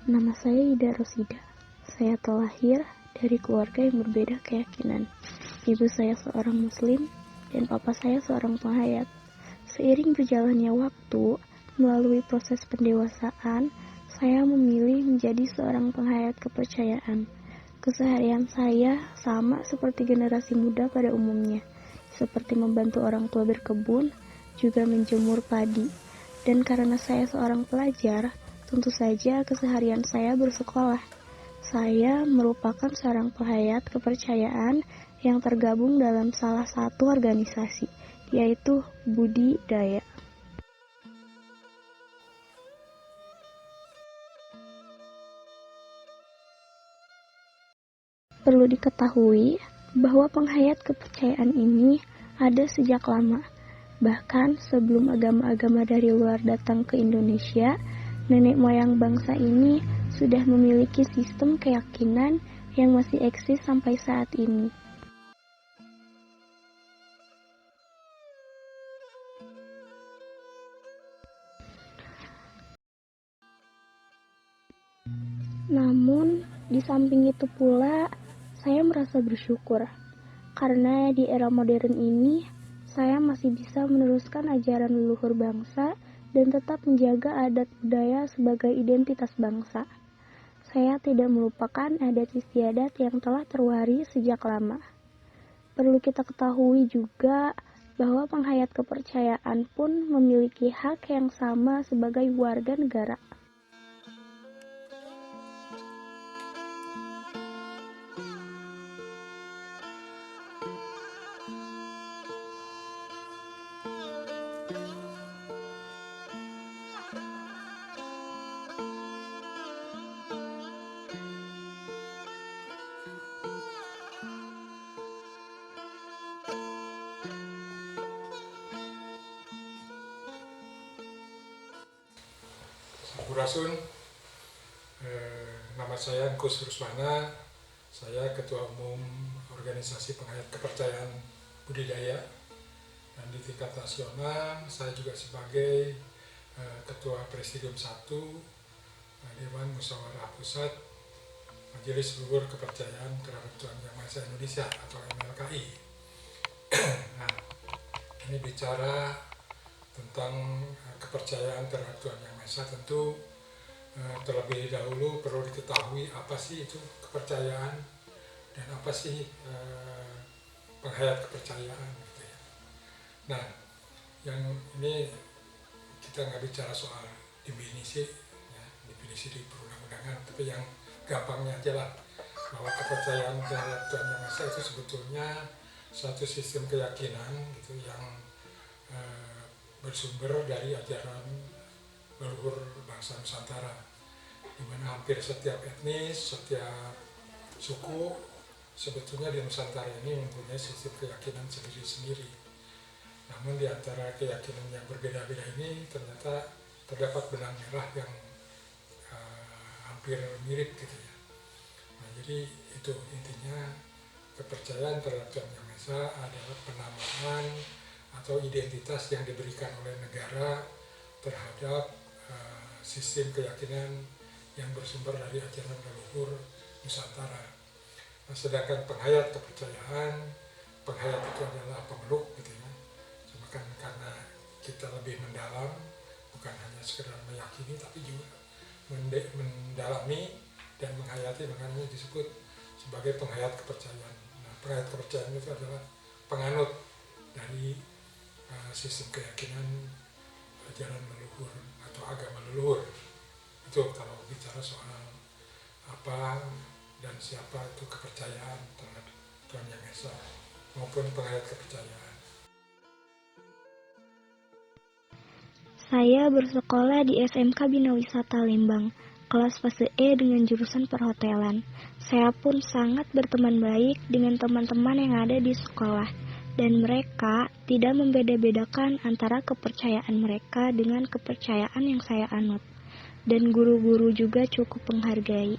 Nama saya Ida Rosida. Saya terlahir dari keluarga yang berbeda keyakinan. Ibu saya seorang muslim dan papa saya seorang penghayat. Seiring berjalannya waktu, melalui proses pendewasaan, saya memilih menjadi seorang penghayat kepercayaan. Keseharian saya sama seperti generasi muda pada umumnya, seperti membantu orang tua berkebun, juga menjemur padi. Dan karena saya seorang pelajar, tentu saja keseharian saya bersekolah. Saya merupakan seorang penghayat kepercayaan yang tergabung dalam salah satu organisasi, yaitu Budi Daya. Perlu diketahui bahwa penghayat kepercayaan ini ada sejak lama. Bahkan sebelum agama-agama dari luar datang ke Indonesia, nenek moyang bangsa ini sudah memiliki sistem keyakinan yang masih eksis sampai saat ini. Namun, di samping itu pula, saya merasa bersyukur karena di era modern ini, saya masih bisa meneruskan ajaran leluhur bangsa dan tetap menjaga adat budaya sebagai identitas bangsa. Saya tidak melupakan adat istiadat yang telah terwaris sejak lama. Perlu kita ketahui juga bahwa penghayat kepercayaan pun memiliki hak yang sama sebagai warga negara. Sampurasun, nama saya Gus Ruswana, saya Ketua Umum Organisasi Penghayat Kepercayaan Budidaya, dan di tingkat nasional saya juga sebagai Ketua Presidium 1 Dewan Musyawarah Pusat Majelis Luhur Kepercayaan Terhadap Tuhan Yang Maha Esa Indonesia atau MLKI. Nah, ini bicara tentang kepercayaan terhadap Tuhan Yang Maha Esa. Tentu terlebih dahulu perlu diketahui apa sih itu kepercayaan dan apa sih penghayat kepercayaan gitu ya. Nah, yang ini kita nggak bicara soal definisi ya, definisi di perundang-undangan, tapi yang gampangnya aja lah, bahwa kepercayaan terhadap Tuhan Yang Maha Esa itu sebetulnya suatu sistem keyakinan gitu yang bersumber dari ajaran leluhur bangsa Nusantara, di mana hampir setiap etnis, setiap suku sebetulnya di Nusantara ini mempunyai sistem keyakinan sendiri-sendiri. Namun di antara keyakinan yang berbeda-beda ini ternyata terdapat benang merah yang hampir mirip gitu ya. Nah, jadi itu intinya, kepercayaan terhadap Tuhan Yang Maha Esa adalah penamaan atau identitas yang diberikan oleh negara terhadap sistem keyakinan yang bersumber dari ajaran leluhur Nusantara. Nah, sedangkan penghayat kepercayaan, penghayat itu adalah pemeluk gitu ya. Cuma kan karena kita lebih mendalam, bukan hanya sekedar meyakini tapi juga mendalami dan menghayati, makanya disebut sebagai penghayat kepercayaan. Nah, penghayat kepercayaan itu adalah penganut dari sistem keyakinan ajaran leluhur atau agama leluhur. Itu kalau bicara soal apa dan siapa itu kepercayaan terhadap Tuhan Yang Maha Esa maupun penghayat kepercayaan. Saya bersekolah di SMK Bina Wisata Lembang, kelas fase E dengan jurusan perhotelan. Saya pun sangat berteman baik dengan teman-teman yang ada di sekolah, dan mereka tidak membeda-bedakan antara kepercayaan mereka dengan kepercayaan yang saya anut. Dan guru-guru juga cukup menghargai.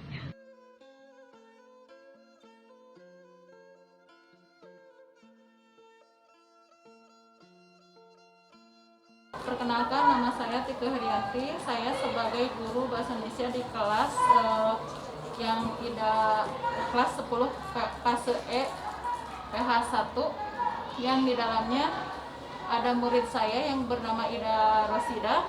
Perkenalkan, nama saya Tike Herianti. Saya sebagai guru bahasa Indonesia di kelas yang tidak kelas 10 fase E PH 1, yang di dalamnya ada murid saya yang bernama Ida Rosida.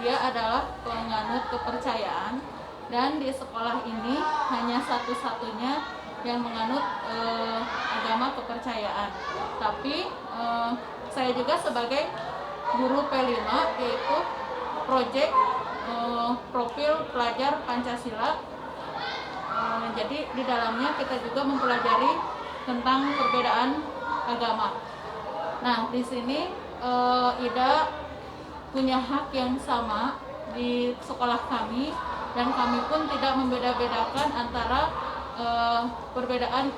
Dia adalah penganut kepercayaan, dan di sekolah ini hanya satu-satunya yang menganut agama kepercayaan. Tapi saya juga sebagai guru P5, yaitu proyek profil pelajar Pancasila. Jadi di dalamnya kita juga mempelajari tentang perbedaan agama. Nah, di sini Ida punya hak yang sama di sekolah kami, dan kami pun tidak membeda-bedakan antara perbedaan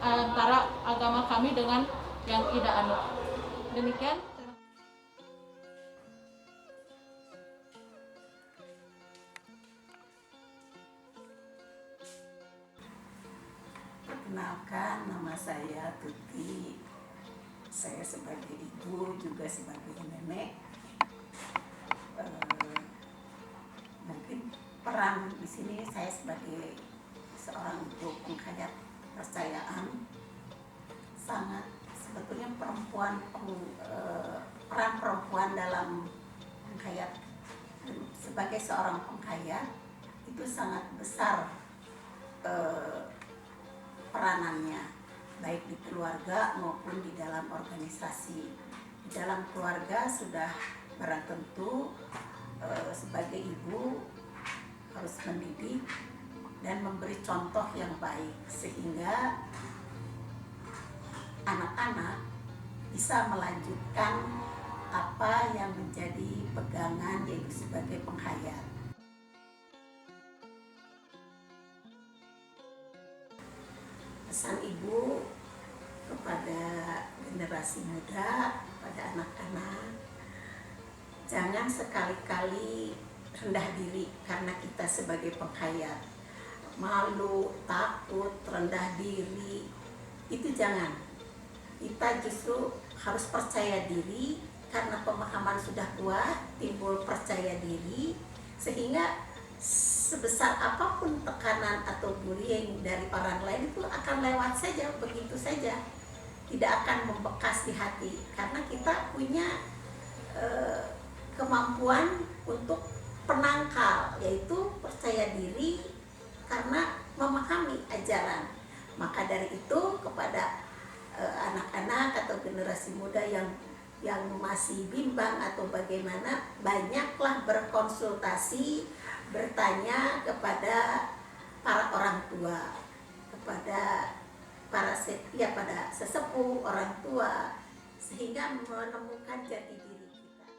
antara agama kami dengan yang Ida anut. Demikian. Perkenalkan, nama saya Tuti. Saya sebagai ibu juga sebagai nenek. Mungkin peran di sini saya sebagai seorang ibu penghayat kepercayaan, sangat sebetulnya peran perempuan dalam penghayat sebagai seorang penghayat itu sangat besar peranannya, baik di keluarga maupun di dalam organisasi. Di dalam keluarga sudah barang tentu sebagai ibu harus mendidik dan memberi contoh yang baik, sehingga anak-anak bisa melanjutkan apa yang menjadi pegangan, yaitu sebagai penghayat. Pesan ibu kepada generasi muda, pada anak-anak, jangan sekali-kali rendah diri karena kita sebagai penghayat. Malu, takut, rendah diri, itu jangan. Kita justru harus percaya diri, karena pemahaman sudah kuat, timbul percaya diri, sehingga sebesar apapun tekanan atau bullying dari orang lain itu akan lewat saja, begitu saja, tidak akan membekas di hati, karena kita punya kemampuan untuk penangkal, yaitu percaya diri karena memahami ajaran. Maka dari itu kepada anak-anak atau generasi muda yang masih bimbang atau bagaimana, banyaklah berkonsultasi, bertanya kepada para orang tua, kepada pada sesepuh orang tua, sehingga menemukan jati diri kita.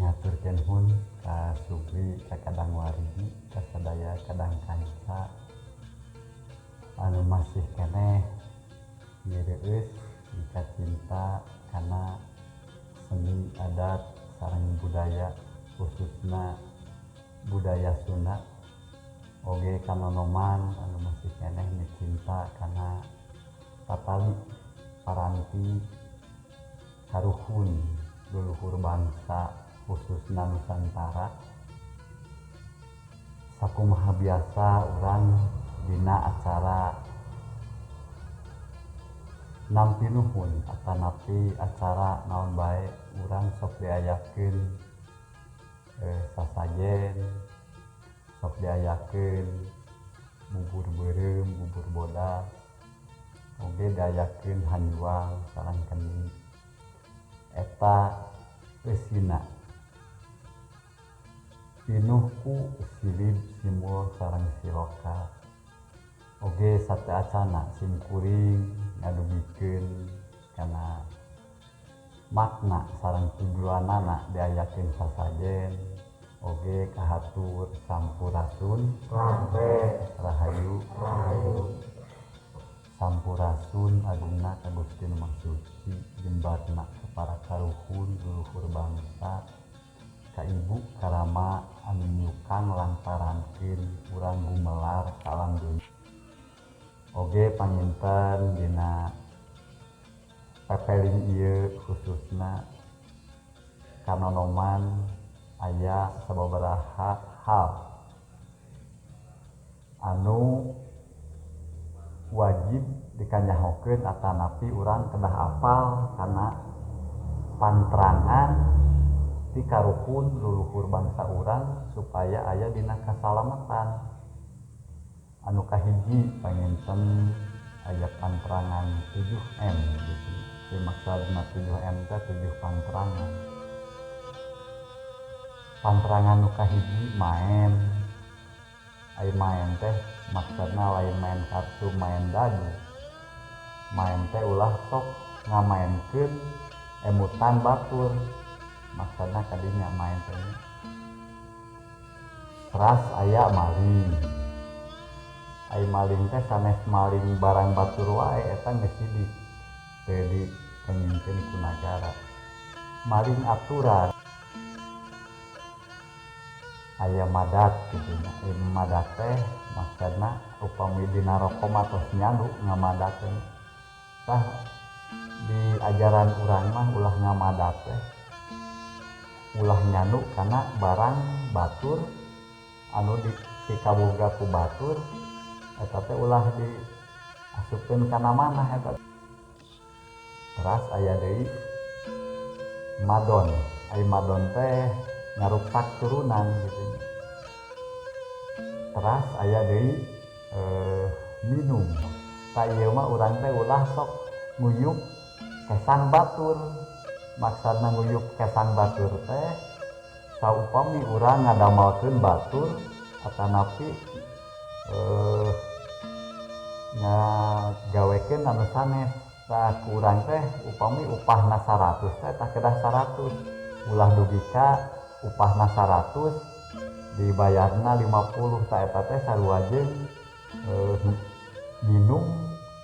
Nyaturkeun hun ka Supri ka Kadang Warigi ka sadaya Kadang Kanca anu masih keneh ngireueus jika cinta kana seni adat sareng budaya, khususna budaya Sunda, oge kanonoman anu masih keneh cinta kana tatali paranti karuhun leluhur bangsa, khususna Nusantara. Sakumaha biasa urang dina acara nampi nuhun atanapi acara naon bae, urang sok diayakeun sasajen, sok diayakeun bubur beureum, bubur bodas, oge diayakeun hanjuang sareng keni. Eta eusina pinuh ku silib simul sareng siloka, oge sateacana sim kuring ngadugikeun kana makna sareng tujuanana diayakeun sasajen, oge kahatur sampurasun rahayu. Sampurasun agungna ka Gusti Nu Maha Suci jembarna ka para karuhun leluhur bangsa ka ibu karama anu nyukang lantarankeun urang gumelar ka alam dunya. Oge panginten dina pepeling ieu khususna kanonoman aya sababaraha hal anu wajib dikanyahokeun atanapi urang kedah apal kana pantrangan ti karuhun leluhur bangsa urang supaya aya dina kasalamatan. Anu kahiji panginten aya pantrangan 7M gitu. Jadi maksudna 7M teh 7 pantrangan. Pantrangan nu kahiji main. Ai main teh maksudna lain main kartu, main dadu. Main teh ulah sok ngamainkeun emutan batur. Maksudna kadinya main teh. Teras aya maling. Ai maling teh sanes maling barang batur wae eta geus sidik teu dikengingkeun ku nagara. Maling aturan aya madat gitu nya. Madat teh maksudna upami dina rokom atos nyalu ngamadatkeun. Tah di ajaran urang mah ulah ngamadat teh ulah nyanu kana barang batur anu dikaboga ku batur eta teh ulah diasupkeun kana manah eta. Teras aya deui madon. Ai madon teh ngaruksak turunan gitu. Teras aya deui minum. Ta ieu mah urang teh ulah sok nguyuk kesang batur. Maksudna nguyuk kesang batur teh saupami urang ngadamelkeun batur atanapi ngagawekeun anu sanes. Tah ku urang teh upami upahna 100 teh tah kedah 100. Ulah dugi ka upahna 100 dibayarna 50 tah eta teh sarua jeung minum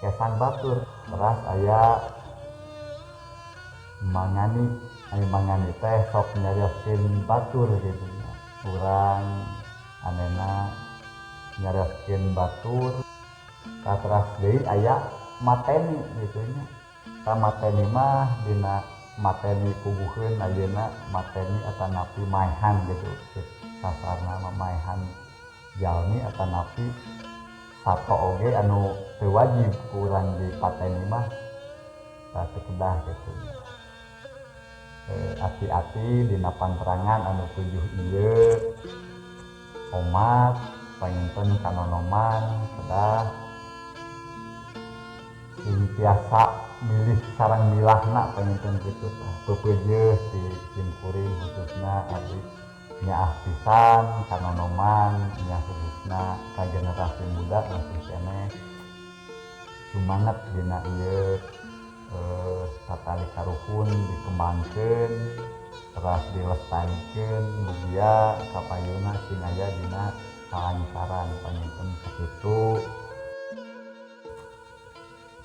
kesang batur. Teras aya mangani. Ai mangani teh sok nyarioskeun batur gitu nya. Urang anena nyarioskeun batur. Teras deui aya mateni gitu nya. Ka mateni mah dina mateni puguheun ayeuna mateni atanapi maehan gitu. Kasarna mah maehan jalmi atanapi sato oge anu teu wajib ku urang dipateni mah tah kedah gitu. Ati-ati dina pantrangan anu 7 ieu. Omat panginten kanonoman kedah tiasa milih sareng milahna panginten kitu tah. Peupeujeuh ti simkuring khususna abdi nyaah pisan kanonoman nya khususna ka generasi muda masih keneh sumanget dina ieu tatali karuhun dikembangkeun teras dilestarikeun mugia kapayuna sing aya dina kalangsaran panginten sakitu.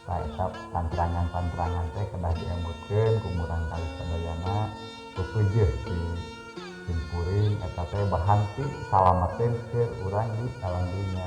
Tah eta pantrangan-pantrangan teh kedah diembutkeun ku murang kali sadayana peupeujeuh ti simkuring eta teh bahan ti salameteun keur urang di alam dunya.